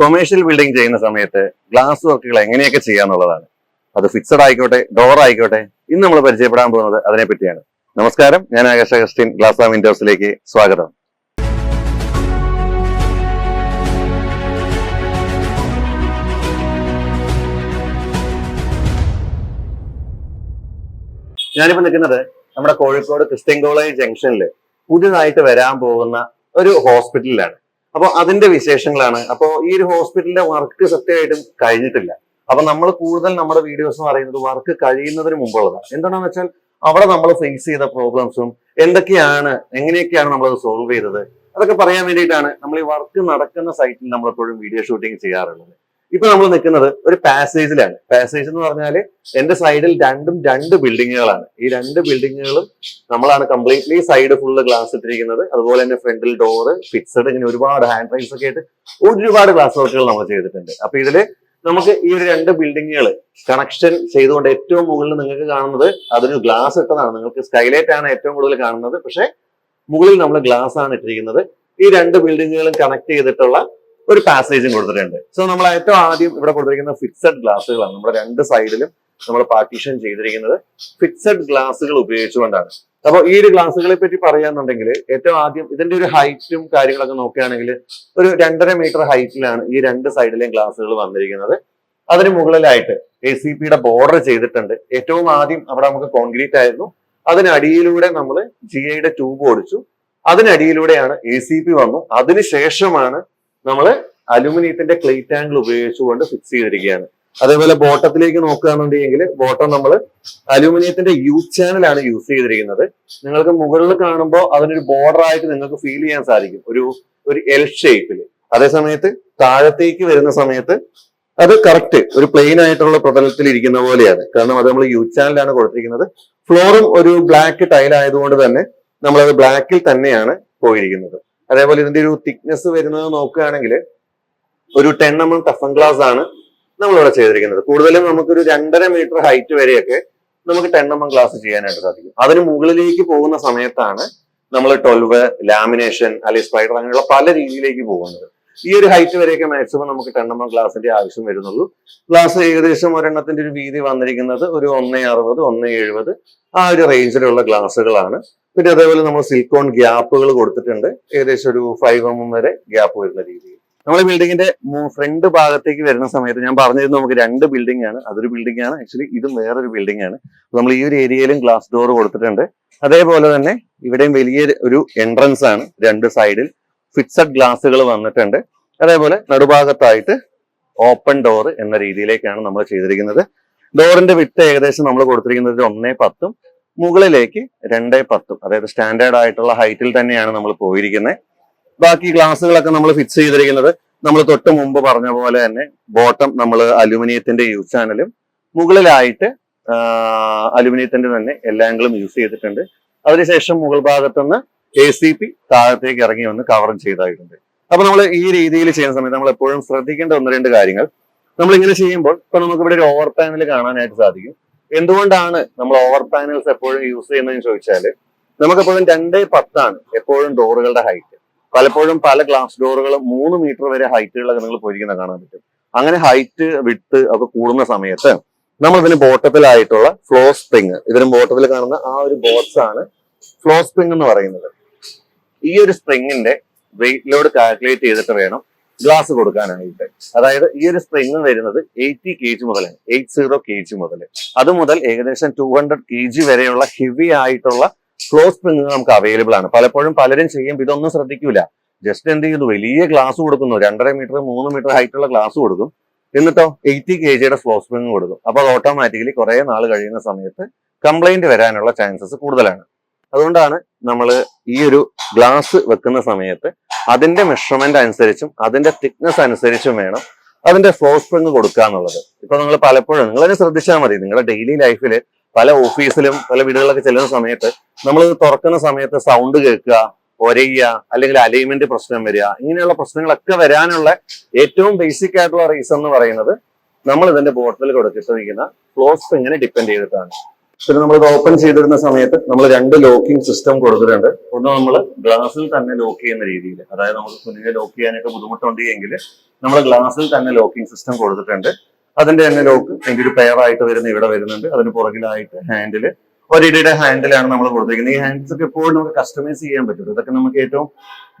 Commercial building ചെയ്യുന്ന സമയത്ത് glass വർക്കുകൾ എങ്ങനെയൊക്കെ ചെയ്യാന്നുള്ളതാണ്. അത് ഫിക്സഡ് ആയിക്കോട്ടെ, ഡോർ ആയിക്കോട്ടെ, ഇന്ന് നമ്മൾ പരിചയപ്പെടാൻ പോകുന്നത് അതിനെ പറ്റിയാണ്. നമസ്കാരം, ഞാൻ ആകാശ് അഗസ്റ്റിൻ. ഗ്ലാസ് ആൻഡ് വിൻഡോസിലേക്ക് സ്വാഗതം. ഞാനിപ്പോ നിൽക്കുന്നത് നമ്മുടെ കോഴിക്കോട് ക്രിസ്ത്യൻ കോളേജ് ജംഗ്ഷനിൽ പുതിയതായിട്ട് വരാൻ പോകുന്ന ഒരു ഹോസ്പിറ്റലിലാണ്. അപ്പോൾ അതിന്റെ വിശേഷങ്ങളാണ്. അപ്പോൾ ഈ ഒരു ഹോസ്പിറ്റലിന്റെ വർക്ക് സത്യമായിട്ടും കഴിഞ്ഞിട്ടില്ല. അപ്പൊ നമ്മൾ കൂടുതൽ നമ്മുടെ വീഡിയോസ് എന്ന് പറയുന്നത് വർക്ക് കഴിയുന്നതിന് മുമ്പുള്ളതാണ്. എന്താണെന്ന് വെച്ചാൽ അവിടെ നമ്മൾ ഫേസ് ചെയ്ത പ്രോബ്ലംസും എങ്ങനെയൊക്കെയാണ് നമ്മളത് സോൾവ് ചെയ്തത്, അതൊക്കെ പറയാൻ വേണ്ടിയിട്ടാണ് നമ്മൾ ഈ വർക്ക് നടക്കുന്ന സൈറ്റിൽ നമ്മളെപ്പോഴും വീഡിയോ ഷൂട്ടിംഗ് ചെയ്യാറുള്ളത്. ഇപ്പൊ നമ്മൾ നിൽക്കുന്നത് ഒരു പാസേജിലാണ്. പാസേജ് എന്ന് പറഞ്ഞാൽ എന്റെ സൈഡിൽ രണ്ട് ബിൽഡിങ്ങുകളാണ്. ഈ രണ്ട് ബിൽഡിങ്ങുകളും നമ്മളാണ് കംപ്ലീറ്റ്ലി സൈഡ് ഫുള്ള് ഗ്ലാസ് ഇട്ടിരിക്കുന്നത്. അതുപോലെ തന്നെ ഫ്രണ്ടിൽ ഡോറ് ഫിക്സഡ്, ഇങ്ങനെ ഒരുപാട് ഹാൻഡ് റൈൽസ് ഒക്കെ ആയിട്ട് ഒരുപാട് ഗ്ലാസ് വർക്കുകൾ നമ്മൾ ചെയ്തിട്ടുണ്ട്. അപ്പൊ ഇതില് നമുക്ക് ഈ ഒരു രണ്ട് ബിൽഡിങ്ങുകൾ കണക്ഷൻ ചെയ്തുകൊണ്ട് ഏറ്റവും മുകളിൽ നിങ്ങൾക്ക് കാണുന്നത് അതൊരു ഗ്ലാസ് ഇട്ടതാണ്. നിങ്ങൾക്ക് സ്കൈലൈറ്റ് ആണ് ഏറ്റവും കൂടുതൽ കാണുന്നത്, പക്ഷെ മുകളിൽ നമ്മൾ ഗ്ലാസ് ആണ് ഇട്ടിരിക്കുന്നത്. ഈ രണ്ട് ബിൽഡിങ്ങുകളും കണക്ട് ചെയ്തിട്ടുള്ള ഒരു പാസേജും കൊടുത്തിട്ടുണ്ട്. സോ നമ്മൾ ഏറ്റവും ആദ്യം ഇവിടെ കൊടുത്തിരിക്കുന്ന ഫിക്സഡ് ഗ്ലാസുകളാണ്. നമ്മുടെ രണ്ട് സൈഡിലും നമ്മൾ പാർട്ടീഷൻ ചെയ്തിരിക്കുന്നത് ഫിക്സഡ് ഗ്ലാസുകൾ ഉപയോഗിച്ചുകൊണ്ടാണ്. അപ്പോൾ ഈ ഒരു ഗ്ലാസുകളെ പറ്റി പറയാന്നുണ്ടെങ്കിൽ ഏറ്റവും ആദ്യം ഇതിന്റെ ഒരു ഹൈറ്റും കാര്യങ്ങളൊക്കെ നോക്കുകയാണെങ്കിൽ ഒരു 2.5 മീറ്റർ ഹൈറ്റിലാണ് ഈ രണ്ട് സൈഡിലെയും ഗ്ലാസുകൾ വന്നിരിക്കുന്നത്. അതിന് മുകളിലായിട്ട് ACPയുടെ ബോർഡർ ചെയ്തിട്ടുണ്ട്. ഏറ്റവും ആദ്യം അവിടെ നമുക്ക് കോൺക്രീറ്റ് ആയിരുന്നു. അതിനടിയിലൂടെ നമ്മൾ GIയുടെ ട്യൂബ് ഓടിച്ചു. അതിനടിയിലൂടെയാണ് ACP വന്നു. അതിനുശേഷമാണ് നമ്മൾ അലുമിനിയത്തിന്റെ ക്ലേറ്റ് ആംഗിൾ ഉപയോഗിച്ചുകൊണ്ട് ഫിക്സ് ചെയ്തിരിക്കുകയാണ്. അതേപോലെ ബോട്ടത്തിലേക്ക് നോക്കുകയാണെന്നുണ്ടെങ്കിൽ ബോട്ടം നമ്മൾ അലുമിനിയത്തിന്റെ ചാനലാണ് യൂസ് ചെയ്തിരിക്കുന്നത്. നിങ്ങൾക്ക് മുകളിൽ കാണുമ്പോൾ അതിനൊരു ബോർഡർ ആയിട്ട് നിങ്ങൾക്ക് ഫീൽ ചെയ്യാൻ സാധിക്കും, ഒരു എൽ ഷേപ്പിൽ. അതേസമയത്ത് താഴത്തേക്ക് വരുന്ന സമയത്ത് അത് കറക്റ്റ് ഒരു പ്ലെയിൻ ആയിട്ടുള്ള പ്രതലത്തിൽ ഇരിക്കുന്ന പോലെയാണ്. കാരണം അത് നമ്മൾ ചാനലാണ് കൊടുത്തിരിക്കുന്നത്. ഫ്ലോറും ഒരു ബ്ലാക്ക് ടൈൽ ആയതുകൊണ്ട് തന്നെ നമ്മളത് ബ്ലാക്കിൽ തന്നെയാണ് പോയിരിക്കുന്നത്. അതേപോലെ ഇതിന്റെ ഒരു തിക്നെസ് വരുന്നത് നോക്കുകയാണെങ്കിൽ ഒരു 10 mm ടഫൻ ഗ്ലാസ് ആണ് നമ്മളിവിടെ ചെയ്തിരിക്കുന്നത്. കൂടുതലും നമുക്കൊരു 2.5 മീറ്റർ ഹൈറ്റ് വരെയൊക്കെ നമുക്ക് 10 mm ഗ്ലാസ് ചെയ്യാനായിട്ട് സാധിക്കും. അതിന് മുകളിലേക്ക് പോകുന്ന സമയത്താണ് നമ്മൾ 12 ലാമിനേഷൻ അല്ലെങ്കിൽ സ്പൈഡർ അങ്ങനെയുള്ള പല രീതിയിലേക്ക് പോകുന്നത്. ഈ ഒരു ഹൈറ്റ് വരെയൊക്കെ മാക്സിമം നമുക്ക് 10 mm ഗ്ലാസിന്റെ ആവശ്യം വരുന്നുള്ളൂ. ഗ്ലാസ് ഏകദേശം ഒരെണ്ണത്തിന്റെ ഒരു വീതി വന്നിരിക്കുന്നത് ഒരു 1.60 1.70 ആ ഒരു റേഞ്ചിലുള്ള ഗ്ലാസുകളാണ്. പിന്നെ അതേപോലെ നമ്മൾ സിലിക്കോൺ ഗ്യാപ്പുകൾ കൊടുത്തിട്ടുണ്ട്. ഏകദേശം ഒരു 5 mm വരെ ഗ്യാപ്പ് വരുന്ന രീതിയിൽ. നമ്മൾ ബിൽഡിങ്ങിന്റെ ഫ്രണ്ട് ഭാഗത്തേക്ക് വരുന്ന സമയത്ത് ഞാൻ പറഞ്ഞിരുന്നു നമുക്ക് രണ്ട് ബിൽഡിംഗ് ആണ്. അതൊരു ബിൽഡിംഗ് ആണ്, ആക്ച്വലി ഇതും വേറൊരു ബിൽഡിംഗ് ആണ്. നമ്മൾ ഈ ഒരു ഏരിയയിലും ഗ്ലാസ് ഡോർ കൊടുത്തിട്ടുണ്ട്. അതേപോലെ തന്നെ ഇവിടെയും വലിയ ഒരു എൻട്രൻസ് ആണ്. രണ്ട് സൈഡിൽ ഫിക്സഡ് ഗ്ലാസുകൾ വന്നിട്ടുണ്ട്. അതേപോലെ നടുഭാഗത്തായിട്ട് ഓപ്പൺ ഡോർ എന്ന രീതിയിലേക്കാണ് നമ്മൾ ചെയ്തിരിക്കുന്നത്. ഡോറിന്റെ വിട്ട് ഏകദേശം നമ്മൾ കൊടുത്തിരിക്കുന്നത് 1.10 മുകളിലേക്ക് 2.10, അതായത് സ്റ്റാൻഡേർഡ് ആയിട്ടുള്ള ഹൈറ്റിൽ തന്നെയാണ് നമ്മൾ പോയിരിക്കുന്നത്. ബാക്കി ഗ്ലാസുകളൊക്കെ നമ്മൾ ഫിക്സ് ചെയ്തിരിക്കുന്നത് നമ്മൾ തൊട്ട് മുമ്പ് പറഞ്ഞ പോലെ തന്നെ ബോട്ടം നമ്മൾ അലുമിനിയത്തിന്റെ ചാനലും മുകളിലായിട്ട് അലുമിനിയത്തിന്റെ തന്നെ എല്ലാ ആംഗിളും യൂസ് ചെയ്തിട്ടുണ്ട്. അതിനുശേഷം മുകൾ ഭാഗത്തുനിന്ന് ACP താഴത്തേക്ക് ഇറങ്ങി വന്ന് കവറും ചെയ്തായിട്ടുണ്ട്. അപ്പൊ നമ്മൾ ഈ രീതിയിൽ ചെയ്യുന്ന സമയത്ത് നമ്മൾ എപ്പോഴും ശ്രദ്ധിക്കേണ്ട 1-2 കാര്യങ്ങൾ. നമ്മൾ ഇങ്ങനെ ചെയ്യുമ്പോൾ ഇപ്പൊ നമുക്ക് ഇവിടെ ഒരു ഓവർ പാനൽ കാണാനായിട്ട് സാധിക്കും. എന്തുകൊണ്ടാണ് നമ്മൾ ഓവർ പാനൽസ് എപ്പോഴും യൂസ് ചെയ്യുന്നതെന്ന് ചോദിച്ചാൽ നമുക്കെപ്പോഴും 2.10 ആണ് എപ്പോഴും ഡോറുകളുടെ ഹൈറ്റ്. പലപ്പോഴും പല ഗ്ലാസ് ഡോറുകളും 3 മീറ്റർ വരെ ഹൈറ്റുകളൊക്കെ നിങ്ങൾ പോയിരിക്കുന്ന കാണാൻ പറ്റും. അങ്ങനെ ഹൈറ്റ് വിട്ട് ഒക്കെ കൂടുന്ന സമയത്ത് നമ്മൾ ഇതിന് ബോട്ടത്തിലായിട്ടുള്ള ഫ്ലോ സ്പ്രിങ്, ഇതിന് ബോട്ടത്തിൽ കാണുന്ന ആ ഒരു ബോക്സ് ആണ് ഫ്ലോ സ്പ്രിങ് എന്ന് പറയുന്നത്. ഈ ഒരു സ്പ്രിങ്ങിന്റെ വെയിറ്റ് ലോഡ് കാൽക്കുലേറ്റ് ചെയ്തിട്ട് വേണം ഗ്ലാസ് കൊടുക്കാനായിട്ട്. അതായത് ഈ ഒരു സ്പ്രിങ് വരുന്നത് 80 kg മുതലാണ്, 80 kg മുതൽ. അത് മുതൽ ഏകദേശം 200 kg വരെയുള്ള ഹെവി ആയിട്ടുള്ള ഫ്ലോ സ്പ്രിങ് നമുക്ക് അവൈലബിൾ ആണ്. പലപ്പോഴും പലരും ചെയ്യുമ്പോൾ ഇതൊന്നും ശ്രദ്ധിക്കൂല. ജസ്റ്റ് എന്ത് ചെയ്യുന്നു, വലിയ ഗ്ലാസ് കൊടുക്കുന്നു, 2.5 മീറ്റർ 3 മീറ്റർ ഹൈറ്റുള്ള ഗ്ലാസ് കൊടുക്കും, എന്നിട്ടോ 80 kgയുടെ ഫ്ലോ സ്പ്രിങ് കൊടുക്കും. അപ്പൊ അത് ഓട്ടോമാറ്റിക്കലി കുറെ നാൾ കഴിയുന്ന സമയത്ത് കംപ്ലൈന്റ് വരാനുള്ള ചാൻസസ് കൂടുതലാണ്. അതുകൊണ്ടാണ് നമ്മൾ ഈ ഒരു ഗ്ലാസ് വെക്കുന്ന സമയത്ത് അതിന്റെ മെഷർമെന്റ് അനുസരിച്ചും അതിന്റെ തിക്നെസ് അനുസരിച്ചും വേണം അതിന്റെ ഫ്ലോ സ്പ്രിങ് കൊടുക്കുക എന്നുള്ളത്. ഇപ്പൊ നിങ്ങൾ പലപ്പോഴും നിങ്ങളതിനെ ശ്രദ്ധിച്ചാൽ മതി. നിങ്ങളുടെ ഡെയിലി ലൈഫിൽ പല ഓഫീസിലും പല വീടുകളിലൊക്കെ ചെല്ലുന്ന സമയത്ത് നമ്മൾ തുറക്കുന്ന സമയത്ത് സൗണ്ട് കേൾക്കുക, ഒരയുക, അല്ലെങ്കിൽ അലൈൻമെന്റ് പ്രശ്നം വരിക, ഇങ്ങനെയുള്ള പ്രശ്നങ്ങളൊക്കെ വരാനുള്ള ഏറ്റവും ബേസിക് ആയിട്ടുള്ള റീസൺ എന്ന് പറയുന്നത് നമ്മൾ ഇതിന്റെ ബോട്ടിൽ കൊടുത്തിരിക്കുന്ന ഫ്ലോ സ്പ്രിങ്ങിനെ ഡിപ്പെൻഡ് ചെയ്തിട്ടാണ്. പിന്നെ നമ്മൾ ഇത് ഓപ്പൺ ചെയ്തിരുന്ന സമയത്ത് നമ്മൾ 2 ലോക്കിംഗ് സിസ്റ്റം കൊടുത്തിട്ടുണ്ട്. ഒന്ന് നമ്മൾ ഗ്ലാസിൽ തന്നെ ലോക്ക് ചെയ്യുന്ന രീതിയിൽ, അതായത് നമുക്ക് കുഞ്ഞിനെ ലോക്ക് ചെയ്യാനൊക്കെ ബുദ്ധിമുട്ടുണ്ടെങ്കിൽ നമ്മൾ ഗ്ലാസിൽ തന്നെ ലോക്കിംഗ് സിസ്റ്റം കൊടുത്തിട്ടുണ്ട്. അതിന്റെ തന്നെ ലോക്ക് അതിന്റെ ഒരു പെയർ ആയിട്ട് വരുന്ന ഇവിടെ വരുന്നുണ്ട്. അതിന് പുറകിലായിട്ട് ഹാൻഡില് ഒരിടിയുടെ ഹാൻഡിലാണ് നമ്മൾ കൊടുത്തിരിക്കുന്നത്. ഈ ഹാൻഡിൽസ് ഒക്കെ എപ്പോഴും നമുക്ക് കസ്റ്റമൈസ് ചെയ്യാൻ പറ്റും. ഇതൊക്കെ നമുക്ക് ഏറ്റവും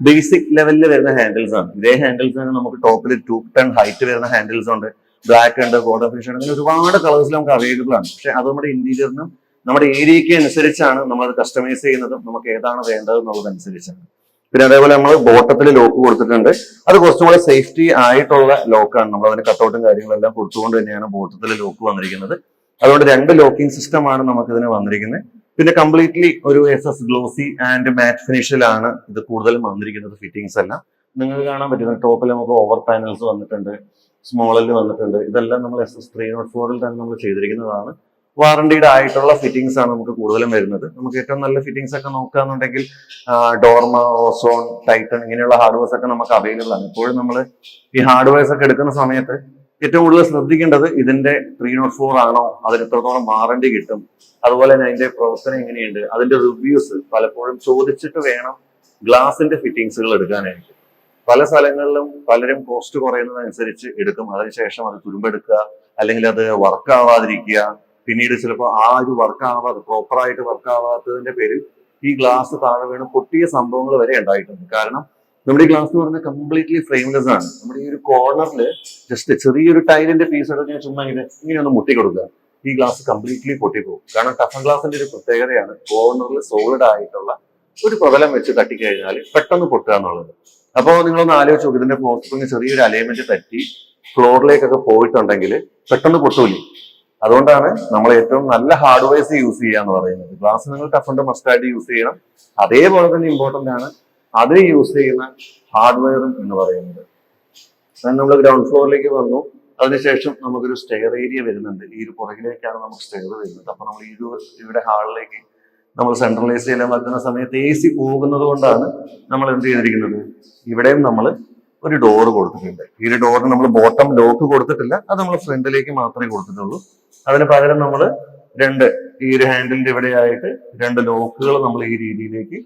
ബേസിക് ലെവലിൽ വരുന്ന ഹാൻഡിൽസ് ആണ്. ഇതേ ഹാൻഡിൽസ് തന്നെ നമുക്ക് ടോപ്പിൽ 2 ടൺ ഹൈറ്റ് വരുന്ന ഹാൻഡിൽസ് ഉണ്ട്, ബ്ലാക്ക് ഉണ്ട്, ഗോൾഡൻ ഫിഷ് ഉണ്ട്, അങ്ങനെ ഒരുപാട് കളേഴ്സിൽ നമുക്ക് അവൈലബിൾ ആണ്. പക്ഷെ അത് നമ്മുടെ ഇന്റീരിയറിനും നമ്മുടെ ഏരിയയ്ക്ക് അനുസരിച്ചാണ് നമ്മൾ കസ്റ്റമൈസ് ചെയ്യുന്നതും നമുക്ക് ഏതാണ് വേണ്ടത് എന്നുള്ളതനുസരിച്ചാണ്. പിന്നെ അതേപോലെ നമ്മൾ ബോട്ടത്തിൽ ലോക്ക് കൊടുത്തിട്ടുണ്ട്. അത് കുറച്ചും കൂടെ സേഫ്റ്റി ആയിട്ടുള്ള ലോക്കാണ്. നമ്മൾ അതിന് കട്ടൗട്ടും കാര്യങ്ങളെല്ലാം കൊടുത്തുകൊണ്ട് തന്നെയാണ് ബോട്ടത്തിൽ ലോക്ക് വന്നിരിക്കുന്നത്. അതുകൊണ്ട് 2 ലോക്കിംഗ് സിസ്റ്റമാണ് നമുക്ക് ഇതിന് വന്നിരിക്കുന്നത്. പിന്നെ കംപ്ലീറ്റ്ലി ഒരു SS ഗ്ലോസി ആൻഡ് മാറ്റ് ഫിനിഷിലാണ് ഇത് കൂടുതലും വന്നിരിക്കുന്നത്. ഫിറ്റിംഗ്സ് എല്ലാം നിങ്ങൾക്ക് കാണാൻ പറ്റുന്നത്. ടോപ്പിൽ നമുക്ക് ഓവർ പാനൽസ് വന്നിട്ടുണ്ട്, സ്മോളിൽ വന്നിട്ടുണ്ട്. ഇതെല്ലാം നമ്മൾ SS 304 തന്നെ നമ്മൾ ചെയ്തിരിക്കുന്നതാണ്. വാറണ്ടിയുടെ ആയിട്ടുള്ള ഫിറ്റിംഗ്സ് ആണ് നമുക്ക് കൂടുതലും വരുന്നത്. നമുക്ക് ഏറ്റവും നല്ല ഫിറ്റിംഗ്സ് ഒക്കെ നോക്കുകയാണെന്നുണ്ടെങ്കിൽ ഡോർമ, ഓസോൺ, ടൈറ്റൺ ഇങ്ങനെയുള്ള ഹാർഡ്വെയർസ് ഒക്കെ നമുക്ക് അവൈലബിൾ ആണ്. ഇപ്പോഴും നമ്മൾ ഈ ഹാർഡ്വെയർസ് ഒക്കെ എടുക്കുന്ന സമയത്ത് ഏറ്റവും കൂടുതൽ ശ്രദ്ധിക്കേണ്ടത് ഇതിന്റെ 304 ആണോ, അതിന് എത്രത്തോളം വാറണ്ടി കിട്ടും, അതുപോലെ തന്നെ അതിന്റെ പ്രവർത്തനം എങ്ങനെയുണ്ട്, അതിന്റെ റിവ്യൂസ് പലപ്പോഴും ചോദിച്ചിട്ട് വേണം ഗ്ലാസിന്റെ ഫിറ്റിംഗ്സുകൾ എടുക്കാനായിട്ട്. പല സ്ഥലങ്ങളിലും പലരും കോസ്റ്റ് കുറയുന്നതനുസരിച്ച് എടുക്കും, അതിനുശേഷം അത് തുരുമ്പെടുക്കുക, അല്ലെങ്കിൽ അത് വർക്ക് ആവാതിരിക്കുക, പിന്നീട് ചിലപ്പോൾ ആ ഒരു പ്രോപ്പറായിട്ട് വർക്ക് ആവാത്തതിന്റെ പേരിൽ ഈ ഗ്ലാസ് താഴെ വീണ് പൊട്ടിയ സംഭവങ്ങൾ വരെ ഉണ്ടായിട്ടുണ്ട്. കാരണം നമ്മുടെ ഈ ഗ്ലാസ് എന്ന് പറഞ്ഞാൽ കംപ്ലീറ്റ്ലി ഫ്രെയിംലെസ് ആണ്. നമ്മുടെ ഈ ഒരു കോർണറിൽ ജസ്റ്റ് ചെറിയൊരു ടൈലിന്റെ പീസ് എടുത്ത് ചുമ്മാ ഇങ്ങനെ ഒന്ന് മുട്ടി കൊടുക്കുക, ഈ ഗ്ലാസ് കംപ്ലീറ്റ്ലി പൊട്ടിപ്പോകും. കാരണം ടഫൻ ഗ്ലാസിന്റെ ഒരു പ്രത്യേകതയാണ് കോർണറിൽ സോളിഡ് ആയിട്ടുള്ള ഒരു പ്രതലം വെച്ച് തട്ടിക്കഴിഞ്ഞാൽ പെട്ടെന്ന് പൊട്ടുക എന്നുള്ളത്. അപ്പോൾ നിങ്ങളൊന്ന് ആലോചിച്ച് നോക്കും, ഇതിന്റെ ഫ്ലോർ സ്പ്രിങ് ചെറിയൊരു അലൈൻമെന്റ് തെറ്റി ഫ്ലോറിലേക്കൊക്കെ പോയിട്ടുണ്ടെങ്കിൽ പെട്ടെന്ന് പൊട്ടൂലേ. അതുകൊണ്ടാണ് നമ്മൾ ഏറ്റവും നല്ല ഹാർഡ്വെയർസ് യൂസ് ചെയ്യുക എന്ന് പറയുന്നത്. ഗ്ലാസ് നിങ്ങൾ ടഫണ്ട് മസ്റ്റായിട്ട് യൂസ് ചെയ്യണം. അതേപോലെ തന്നെ ഇമ്പോർട്ടന്റ് ആണ് അതിന് യൂസ് ചെയ്യുന്ന ഹാർഡ്വെയറും എന്ന് പറയുന്നത്. നമ്മൾ ഗ്രൗണ്ട് ഫ്ലോറിലേക്ക് വന്നു, അതിനുശേഷം നമുക്കൊരു സ്റ്റെയർ ഏരിയ വരുന്നുണ്ട്. ഈ ഒരു പുറകിലേക്കാണ് നമുക്ക് സ്റ്റെയർ വരുന്നത്. അപ്പൊ നമ്മൾ ഇവിടെ ഹാളിലേക്ക് നമ്മൾ സെൻട്രലൈസ് ചെയ്യാൻ വെക്കുന്ന സമയത്ത് AC പോകുന്നത് കൊണ്ടാണ് നമ്മൾ എന്ത് ചെയ്തിരിക്കുന്നത്, ഇവിടെയും നമ്മൾ ഒരു ഡോറ് കൊടുത്തിട്ടുണ്ട്. ഈ ഒരു ഡോറിന് നമ്മൾ ബോട്ടം ലോക്ക് കൊടുത്തിട്ടില്ല, അത് നമ്മൾ ഫ്രണ്ടിലേക്ക് മാത്രമേ കൊടുത്തിട്ടുള്ളൂ. അതിന് പകരം നമ്മൾ ഈ ഒരു ഹാൻഡിലിന്റെ ഇവിടെയായിട്ട് 2 ലോക്കുകൾ നമ്മൾ ഈ രീതിയിലേക്ക്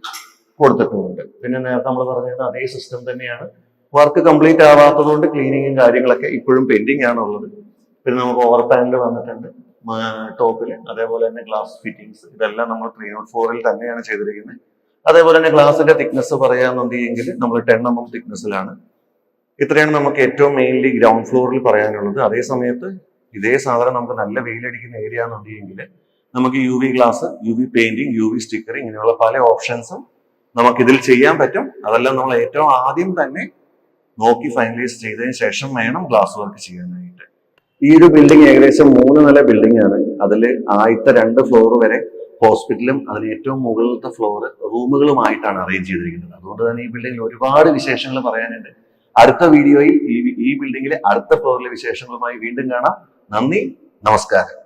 കൊടുത്തിട്ടുണ്ട്. പിന്നെ നേരത്തെ നമ്മൾ പറഞ്ഞത് അതേ സിസ്റ്റം തന്നെയാണ്. വർക്ക് കംപ്ലീറ്റ് ആവാത്തത് കൊണ്ട് ക്ലീനിങ്ങും കാര്യങ്ങളൊക്കെ ഇപ്പോഴും പെൻഡിങ് ആണുള്ളത്. പിന്നെ നമുക്ക് ഓവർ പാനൽ വന്നിട്ടുണ്ട് ടോപ്പിൽ, അതേപോലെ തന്നെ ഗ്ലാസ് ഫിറ്റിംഗ്സ് ഇതെല്ലാം നമ്മൾ 304 തന്നെയാണ് ചെയ്തിരിക്കുന്നത്. അതേപോലെ തന്നെ ഗ്ലാസിന്റെ തിക്നെസ് പറയാന്നുണ്ടെങ്കിൽ നമ്മൾ 10 mm തിക്നെസ്സിലാണ്. ഇത്രയാണ് നമുക്ക് ഏറ്റവും മെയിൻലി ഗ്രൗണ്ട് ഫ്ലോറിൽ പറയാനുള്ളത്. അതേ സമയത്ത് ഇതേ സാധനം നമുക്ക് നല്ല വെയിലടിക്കുന്ന ഏരിയ എന്നുണ്ടെങ്കിൽ നമുക്ക് UV glass, UV painting, UV stickering ഇങ്ങനെയുള്ള പല ഓപ്ഷൻസും നമുക്ക് ഇതിൽ ചെയ്യാൻ പറ്റും. അതെല്ലാം നമ്മൾ ഏറ്റവും ആദ്യം തന്നെ നോക്കി ഫൈനലൈസ് ചെയ്തതിന് ശേഷം വേണം ഗ്ലാസ് വർക്ക് ചെയ്യാനായിട്ട്. ഈ ഒരു ബിൽഡിംഗ് ഏകദേശം 3 നില ബിൽഡിംഗ് ആണ്. അതിൽ ആദ്യത്തെ 2 ഫ്ലോർ വരെ ഹോസ്പിറ്റലും അതിന് ഏറ്റവും മുകളിലത്തെ ഫ്ലോർ റൂമുകളുമായിട്ടാണ് അറേഞ്ച് ചെയ്തിരിക്കുന്നത്. അതുകൊണ്ട് തന്നെ ഈ ബിൽഡിംഗിൽ ഒരുപാട് വിശേഷങ്ങൾ പറയാനുണ്ട്. അടുത്ത വീഡിയോയിൽ ഈ ബിൽഡിംഗിലെ അടുത്ത ഫ്ലോറിലെ വിശേഷങ്ങളുമായി വീണ്ടും കാണാം. നന്ദി, നമസ്കാരം.